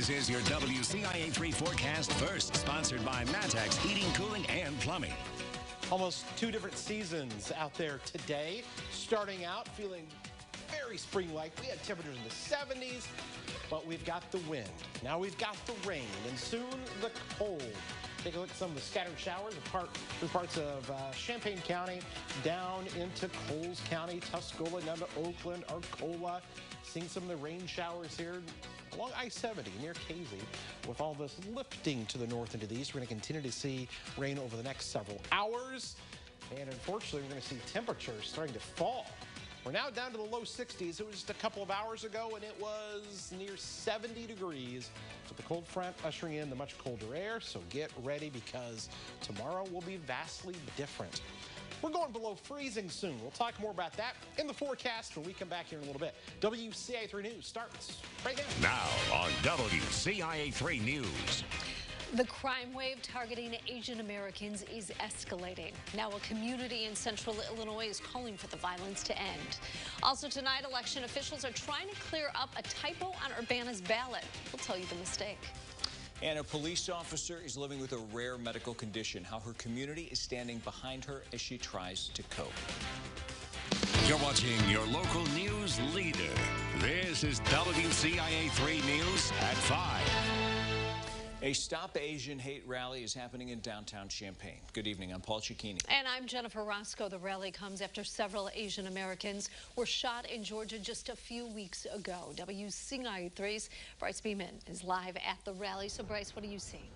This is your WCIA 3 forecast first, sponsored by Matex Heating, Cooling, and Plumbing. Almost 2 different seasons out there today. Starting out feeling very spring-like. We had temperatures in the 70s, but we've got the wind. Now we've got the rain, and soon the cold. Take a look at some of the scattered showers through parts of Champaign County, down into Coles County, Tuscola, down to Oakland, Arcola. Seeing some of the rain showers here along I-70 near Casey. With all this lifting to the north and to the east, we're going to continue to see rain over the next several hours. And unfortunately, we're going to see temperatures starting to fall. We're now down to the low 60s. It was just a couple of hours ago, and it was near 70 degrees. With the cold front ushering in the much colder air, so get ready because tomorrow will be vastly different. We're going below freezing soon. We'll talk more about that in the forecast when we come back here in a little bit. WCIA 3 News starts right now. Now on WCIA 3 News. The crime wave targeting Asian Americans is escalating. Now a community in central Illinois is calling for the violence to end. Also tonight, election officials are trying to clear up a typo on Urbana's ballot. We'll tell you the mistake. And a police officer is living with a rare medical condition. How her community is standing behind her as she tries to cope. You're watching your local news leader. This is WCIA 3 News at 5. A Stop Asian Hate rally is happening in downtown Champaign. Good evening, I'm Paul Cicchini. And I'm Jennifer Roscoe. The rally comes after several Asian Americans were shot in Georgia just a few weeks ago. WCIA 3's Bryce Beeman is live at the rally. So Bryce, what are you seeing?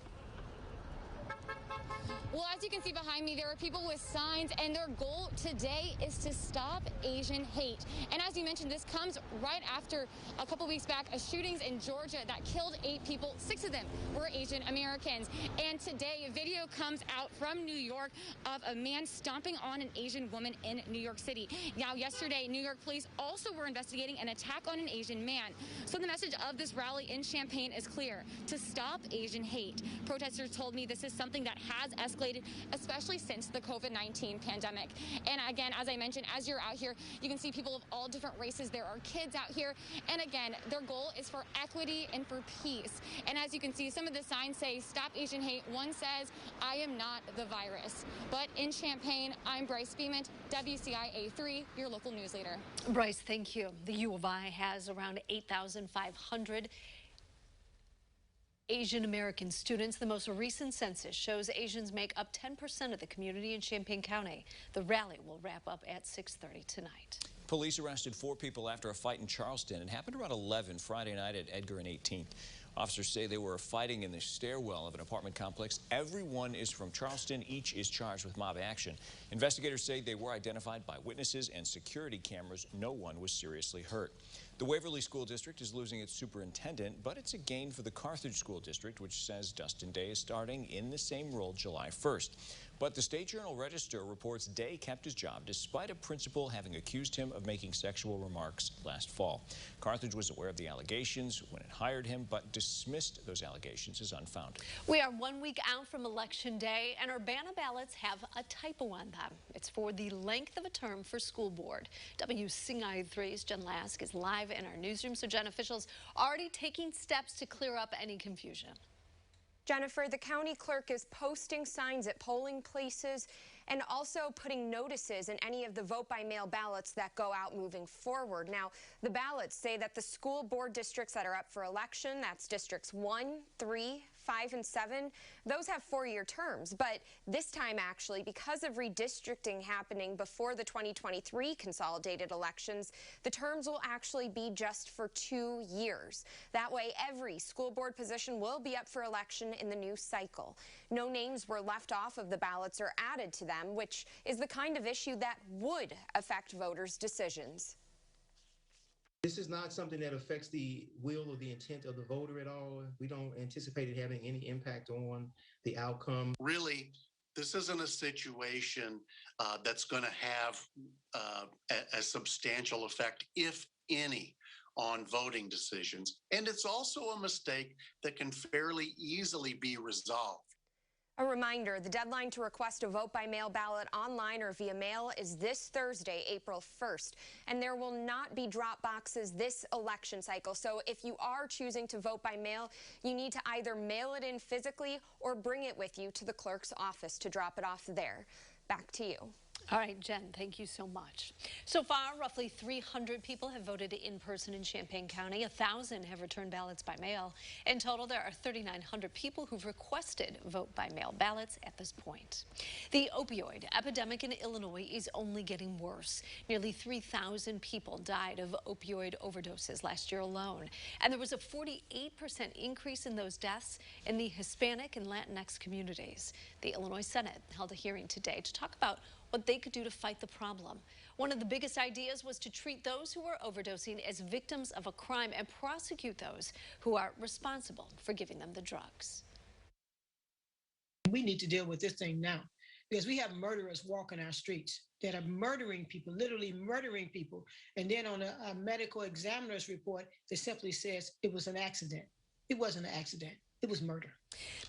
Well, as you can see behind me, there are people with signs, and their goal today is to stop Asian hate. And as you mentioned, this comes right after a couple weeks back, a shootings in Georgia that killed 8 people. 6 of them were Asian Americans. And today, a video comes out from New York of a man stomping on an Asian woman in New York City. Now, yesterday, New York police also were investigating an attack on an Asian man. So the message of this rally in Champaign is clear: to stop Asian hate. Protesters told me this is something that has escalated, especially since the COVID-19 pandemic. And again, as I mentioned, as you're out here, you can see people of all different races. There are kids out here. And again, their goal is for equity and for peace. And as you can see, some of the signs say, "Stop Asian Hate." One says, "I am not the virus." But in Champaign, I'm Bryce Beeman, WCIA 3, your local news leader. Bryce, thank you. The U of I has around 8,500 Asian American students. The most recent census shows Asians make up 10% of the community in Champaign County. The rally will wrap up at 6:30 tonight. Police arrested 4 people after a fight in Charleston. It happened around 11 Friday night at Edgar and 18th. Officers say they were fighting in the stairwell of an apartment complex. Everyone is from Charleston. Each is charged with mob action. Investigators say they were identified by witnesses and security cameras. No one was seriously hurt. The Waverly School District is losing its superintendent, but it's a gain for the Carthage School District, which says Dustin Day is starting in the same role July 1st. But the State Journal-Register reports Day kept his job despite a principal having accused him of making sexual remarks last fall. Carthage was aware of the allegations when it hired him, but dismissed those allegations as unfounded. We are 1 week out from Election Day, and Urbana ballots have a typo on them. It's for the length of a term for school board. WCIA 3's Jen Lask is live in our newsroom. So, Jen, officials already taking steps to clear up any confusion. Jennifer, the county clerk is posting signs at polling places and also putting notices in any of the vote-by-mail ballots that go out moving forward. Now, the ballots say that the school board districts that are up for election, that's districts 1, 3, 5, and 7, those have 4-year terms. But this time, actually, because of redistricting happening before the 2023 consolidated elections, the terms will actually be just for 2 years. That way, every school board position will be up for election in the new cycle. No names were left off of the ballots or added to them, which is the kind of issue that would affect voters' decisions. This is not something that affects the will or the intent of the voter at all. We don't anticipate it having any impact on the outcome. Really, this isn't a situation that's going to have a substantial effect, if any, on voting decisions. And it's also a mistake that can fairly easily be resolved. A reminder, the deadline to request a vote-by-mail ballot online or via mail is this Thursday, April 1st. And there will not be drop boxes this election cycle. So if you are choosing to vote by mail, you need to either mail it in physically or bring it with you to the clerk's office to drop it off there. Back to you. All right, Jen, thank you so much. So far, roughly 300 people have voted in person in Champaign County. 1,000 have returned ballots by mail. In total, there are 3,900 people who've requested vote-by-mail ballots at this point. The opioid epidemic in Illinois is only getting worse. Nearly 3,000 people died of opioid overdoses last year alone. And there was a 48% increase in those deaths in the Hispanic and Latinx communities. The Illinois Senate held a hearing today to talk about what they could do to fight the problem. One of the biggest ideas was to treat those who are overdosing as victims of a crime and prosecute those who are responsible for giving them the drugs. We need to deal with this thing now because we have murderers walking our streets that are murdering people, literally murdering people. And then on a medical examiner's report, it simply says it was an accident. It wasn't an accident. It was murder.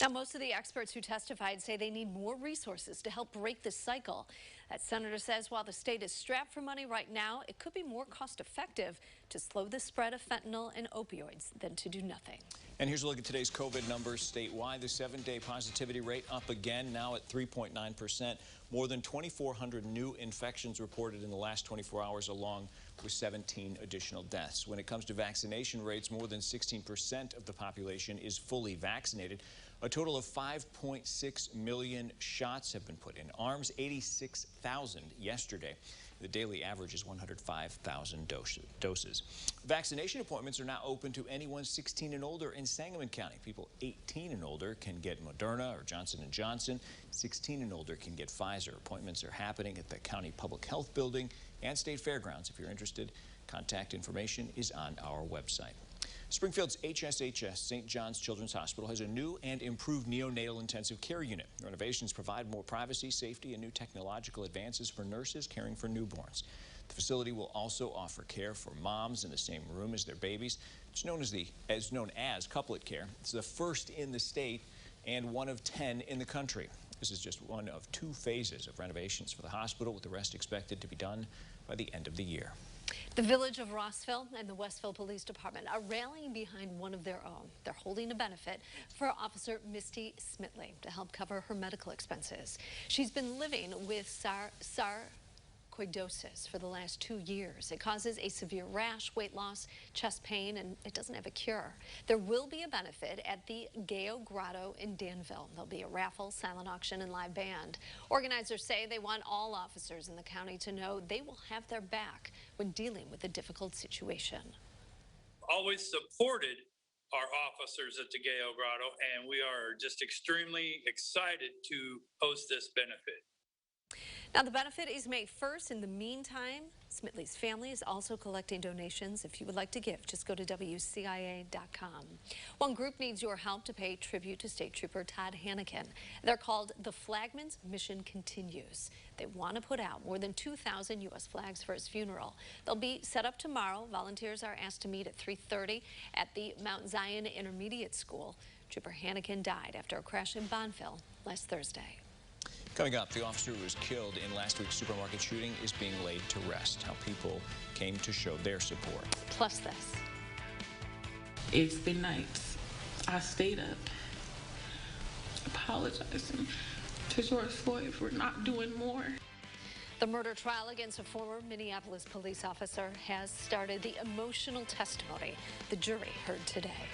Now, most of the experts who testified say they need more resources to help break this cycle. That senator says while the state is strapped for money right now, it could be more cost-effective to slow the spread of fentanyl and opioids than to do nothing. And here's a look at today's COVID numbers statewide. The 7-day positivity rate up again, now at 3.9%. More than 2,400 new infections reported in the last 24 hours, along with 17 additional deaths. When it comes to vaccination rates, more than 16% of the population is fully vaccinated. A total of 5.6 million shots have been put in arms, 86,000 yesterday. The daily average is 105,000 doses. Vaccination appointments are now open to anyone 16 and older in Sangamon County. People 18 and older can get Moderna or Johnson & Johnson. 16 and older can get Pfizer. Appointments are happening at the County Public Health Building and State Fairgrounds. If you're interested, contact information is on our website. Springfield's HSHS, St. John's Children's Hospital, has a new and improved neonatal intensive care unit. Renovations provide more privacy, safety, and new technological advances for nurses caring for newborns. The facility will also offer care for moms in the same room as their babies. It's known as couplet care. It's the first in the state and one of 10 in the country. This is just one of 2 phases of renovations for the hospital, with the rest expected to be done by the end of the year. The village of Rossville and the Westville Police Department are rallying behind one of their own. They're holding a benefit for Officer Misty Smitley to help cover her medical expenses. She's been living with sarcoidosis for the last 2 years. It causes a severe rash, weight loss, chest pain, and it doesn't have a cure. There will be a benefit at the Gallo Grotto in Danville. There'll be a raffle, silent auction, and live band. Organizers say they want all officers in the county to know they will have their back when dealing with a difficult situation. Always supported our officers at the Gallo Grotto, and we are just extremely excited to host this benefit. Now, the benefit is May 1st. In the meantime, Smitley's family is also collecting donations. If you would like to give, just go to WCIA.com. One group needs your help to pay tribute to State Trooper Todd Hannikin. They're called the Flagman's Mission Continues. They want to put out more than 2,000 U.S. flags for his funeral. They'll be set up tomorrow. Volunteers are asked to meet at 3:30 at the Mount Zion Intermediate School. Trooper Hannikin died after a crash in Bonneville last Thursday. Coming up, the officer who was killed in last week's supermarket shooting is being laid to rest. How people came to show their support. Plus this. It's been nights. I stayed up apologizing to George Floyd for not doing more. The murder trial against a former Minneapolis police officer has started. The emotional testimony the jury heard today.